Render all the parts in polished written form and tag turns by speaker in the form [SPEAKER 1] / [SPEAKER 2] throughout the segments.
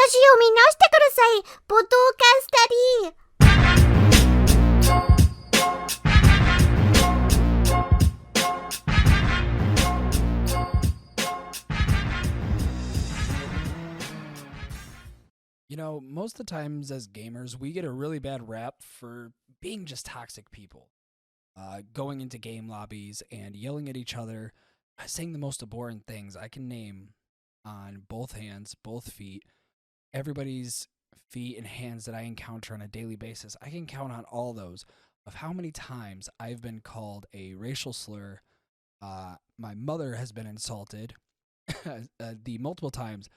[SPEAKER 1] ジを見直してください。ポッドキャスタディ。
[SPEAKER 2] You know, most of the times as gamers, we get a really bad rap for being just toxic people. Going into game lobbies and yelling at each other, saying the most abhorrent things I can name on both hands, both feet. Everybody's feet and hands that I encounter on a daily basis, I can count on all those of how many times I've been called a racial slur. My mother has been insulted. The multiple times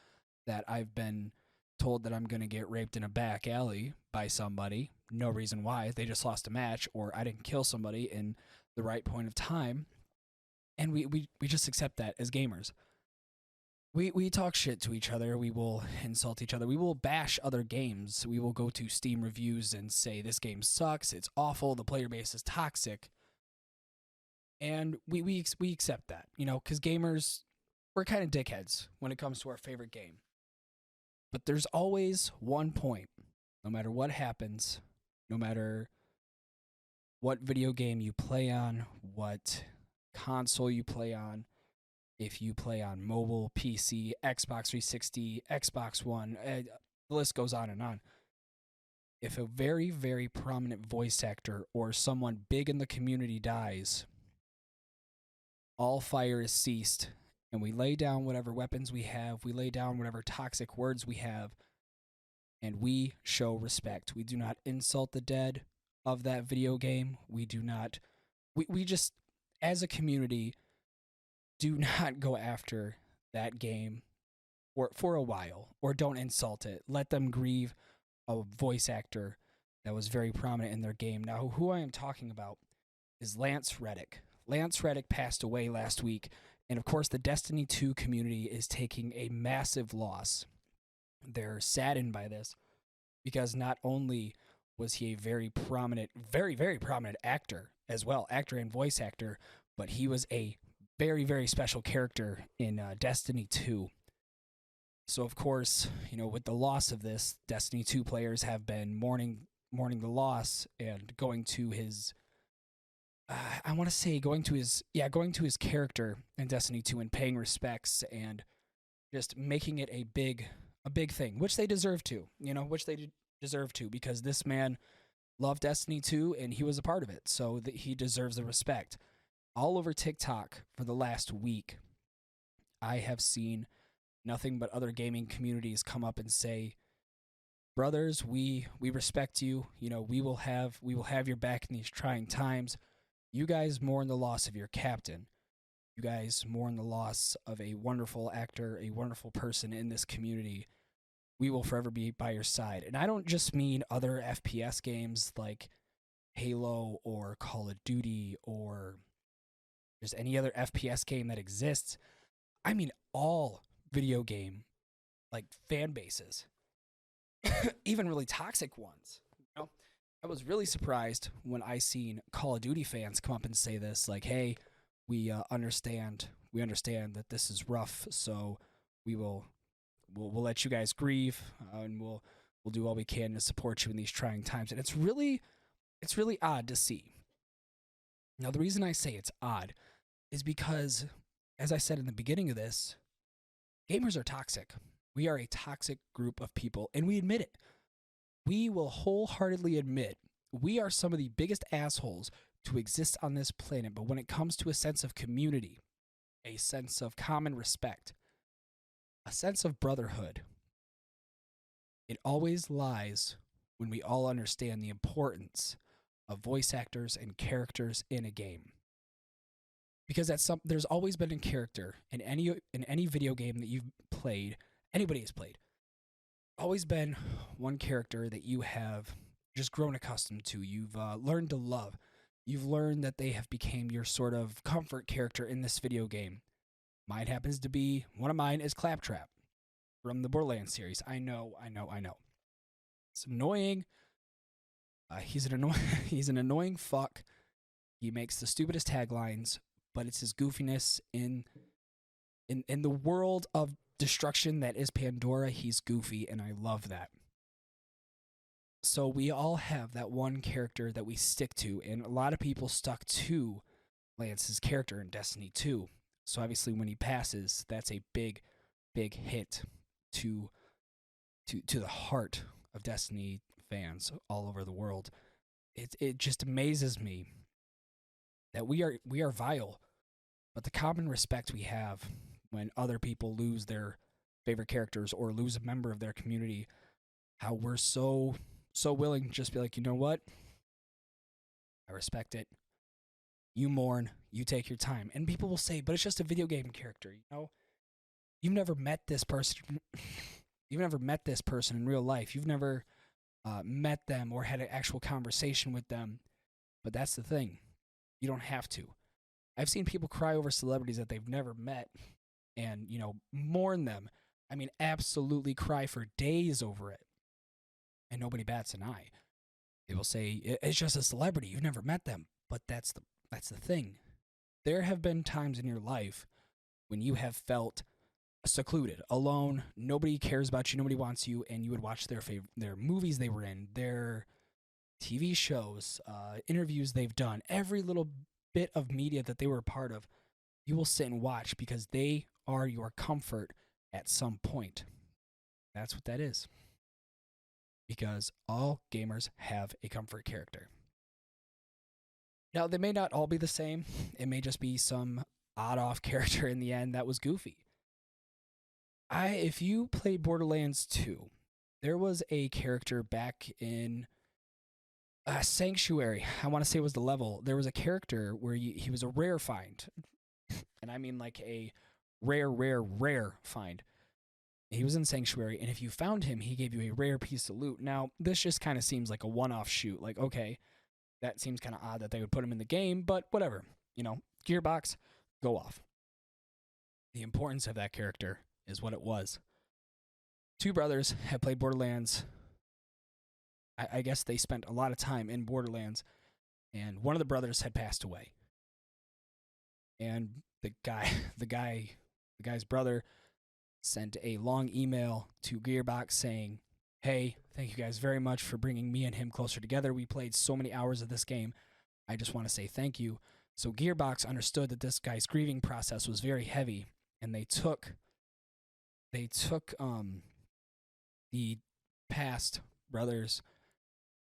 [SPEAKER 2] that I've been told that I'm going to get raped in a back alley by somebody. No reason why. They just lost a match, or I didn't kill somebody in the right point of time. And we just accept that as gamers. We talk shit to each other. We will insult each other. We will bash other games. We will go to Steam reviews and say, this game sucks. It's awful. The player base is toxic. And we accept that, you know, because gamers, we're kind of dickheads when it comes to our favorite game. But there's always one point, no matter what happens, no matter what video game you play on, what console you play on, if you play on mobile, PC, Xbox 360, Xbox One, the list goes on and on. If a very, very prominent voice actor or someone big in the community dies, all fire is ceased. And we lay down whatever weapons we have, we lay down whatever toxic words we have, and we show respect. We do not insult the dead of that video game. We do not, we just, as a community, do not go after that game for a while, or don't insult it. Let them grieve a voice actor that was very prominent in their game. Now, who I am talking about is Lance Reddick. Lance Reddick passed away last week. And of course, the Destiny 2 community is taking a massive loss. They're saddened by this because not only was he a very prominent, very, very prominent actor as well, actor and voice actor, but he was a very, very special character in Destiny 2. So of course, you know, with the loss of this, Destiny 2 players have been mourning the loss and going to his I want to say going to his character in Destiny 2 and paying respects and just making it a big thing, which they deserve to, because this man loved Destiny 2 and he was a part of it, so that he deserves the respect. All over TikTok for the last week, I have seen nothing but other gaming communities come up and say, brothers, we respect you. You know, we will have your back in these trying times. You guys mourn the loss of your captain. You guys mourn the loss of a wonderful actor, a wonderful person in this community. We will forever be by your side. And I don't just mean other FPS games like Halo or Call of Duty or just any other FPS game that exists. I mean all video game like fan bases, even really toxic ones. You know? I was really surprised when I seen Call of Duty fans come up and say this, like, hey, we understand that this is rough, so we'll let you guys grieve, and we'll do all we can to support you in these trying times. And it's really odd to see. Now, the reason I say it's odd is because, as I said in the beginning of this, gamers are toxic. We are a toxic group of people, and we admit it. We will wholeheartedly admit we are some of the biggest assholes to exist on this planet, but when it comes to a sense of community, a sense of common respect, a sense of brotherhood, it always lies when we all understand the importance of voice actors and characters in a game. Because there's always been a character in any video game that you've played, anybody has played, always been one character that you have just grown accustomed to. You've learned to love. You've learned that they have become your sort of comfort character in this video game. One of mine is Claptrap from the Borderlands series. I know. It's annoying. He's an annoying fuck. He makes the stupidest taglines, but it's his goofiness in the world of destruction that is Pandora, he's goofy, and I love that. So we all have that one character that we stick to, and a lot of people stuck to Lance's character in Destiny 2. So obviously when he passes, that's a big, big hit to to the heart of Destiny fans all over the world. It just amazes me that we are vile, but the common respect we have when other people lose their favorite characters or lose a member of their community, how we're so willing to just be like, you know what? I respect it. You mourn, you take your time. And people will say, but it's just a video game character, you know? You've never met this person. You've never met this person in real life. You've never met them or had an actual conversation with them. But that's the thing. You don't have to. I've seen people cry over celebrities that they've never met and, mourn them. I mean, absolutely cry for days over it. And nobody bats an eye. They will say, it's just a celebrity. You've never met them. But that's the thing. There have been times in your life when you have felt secluded, alone, nobody cares about you, nobody wants you, and you would watch their movies they were in, their TV shows, interviews they've done, every little bit of media that they were a part of, you will sit and watch because they are your comfort at some point. That's what that is. Because all gamers have a comfort character. Now, they may not all be the same. It may just be some odd-off character in the end that was goofy. If you played Borderlands 2, there was a character back in Sanctuary. I want to say it was the level. There was a character where he was a rare find. And I mean like a rare find. He was in Sanctuary, and if you found him, he gave you a rare piece of loot. Now, this just kind of seems like a one-off shoot. Like, okay, that seems kind of odd that they would put him in the game, but whatever. Gearbox, go off. The importance of that character is what it was. Two brothers had played Borderlands. I guess they spent a lot of time in Borderlands, and one of the brothers had passed away. And the guy's brother sent a long email to Gearbox saying, hey, thank you guys very much for bringing me and him closer together. We played so many hours of this game. I just want to say thank you. So Gearbox understood that this guy's grieving process was very heavy, and they took the past brother's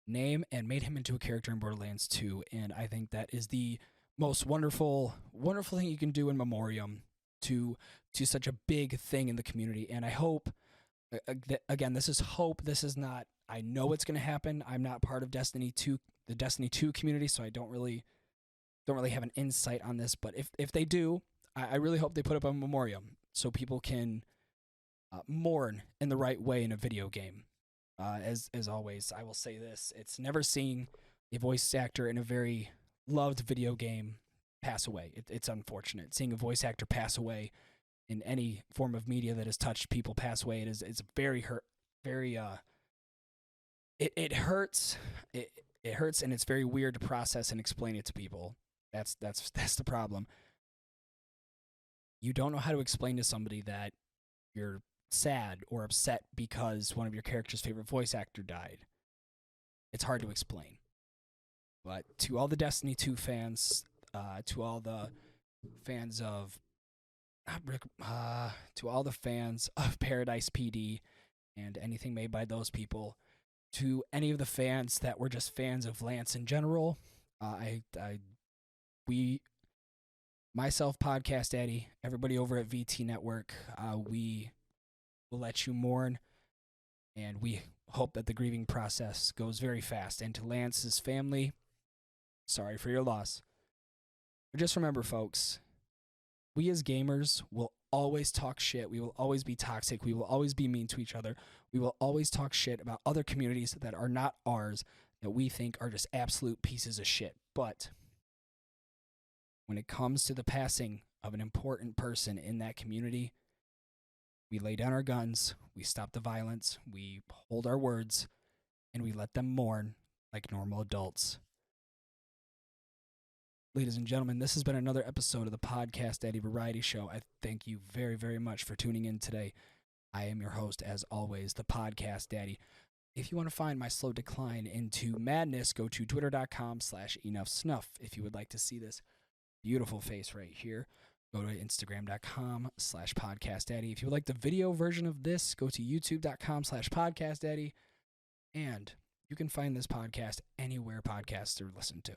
[SPEAKER 2] name and made him into a character in Borderlands 2, and I think that is the most wonderful thing you can do in memoriam to such a big thing in the community. And I hope, again, this is hope. This is not, I know it's going to happen. I'm not part of Destiny 2, the Destiny 2 community, so I don't really have an insight on this. But if they do, I really hope they put up a memoriam so people can mourn in the right way in a video game. As always, I will say this: it's never seeing a voice actor in a very loved video game pass away. It's unfortunate seeing a voice actor pass away in any form of media that has touched people pass away. It's very it hurts. It hurts, and it's very weird to process and explain it to people. That's the problem. You don't know how to explain to somebody that you're sad or upset because one of your character's favorite voice actor died. It's hard to explain. But to all the Destiny 2 fans, to all the fans of Paradise PD and anything made by those people, to any of the fans that were just fans of Lance in general, myself, Podcast Eddie, everybody over at VT Network, we will let you mourn, and we hope that the grieving process goes very fast. And to Lance's family, sorry for your loss. But just remember, folks, we as gamers will always talk shit. We will always be toxic. We will always be mean to each other. We will always talk shit about other communities that are not ours, that we think are just absolute pieces of shit. But when it comes to the passing of an important person in that community, we lay down our guns, we stop the violence, we hold our words, and we let them mourn like normal adults. Ladies and gentlemen, this has been another episode of the Podcast Daddy Variety Show. I thank you very, very much for tuning in today. I am your host, as always, the Podcast Daddy. If you want to find my slow decline into madness, go to twitter.com/enoughsnuff. If you would like to see this beautiful face right here, go to instagram.com/podcastdaddy. If you would like the video version of this, go to youtube.com/podcastdaddy. And you can find this podcast anywhere podcasts are listened to.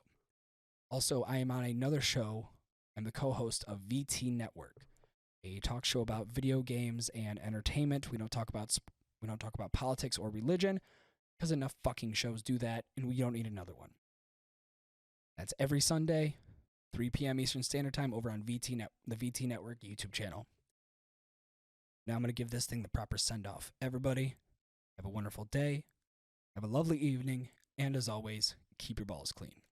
[SPEAKER 2] Also, I am on another show. I'm the co-host of VT Network, a talk show about video games and entertainment. We don't talk about politics or religion because enough fucking shows do that, and we don't need another one. That's every Sunday, 3 p.m. Eastern Standard Time over on the VT Network YouTube channel. Now I'm going to give this thing the proper send-off. Everybody, have a wonderful day, have a lovely evening, and as always, keep your balls clean.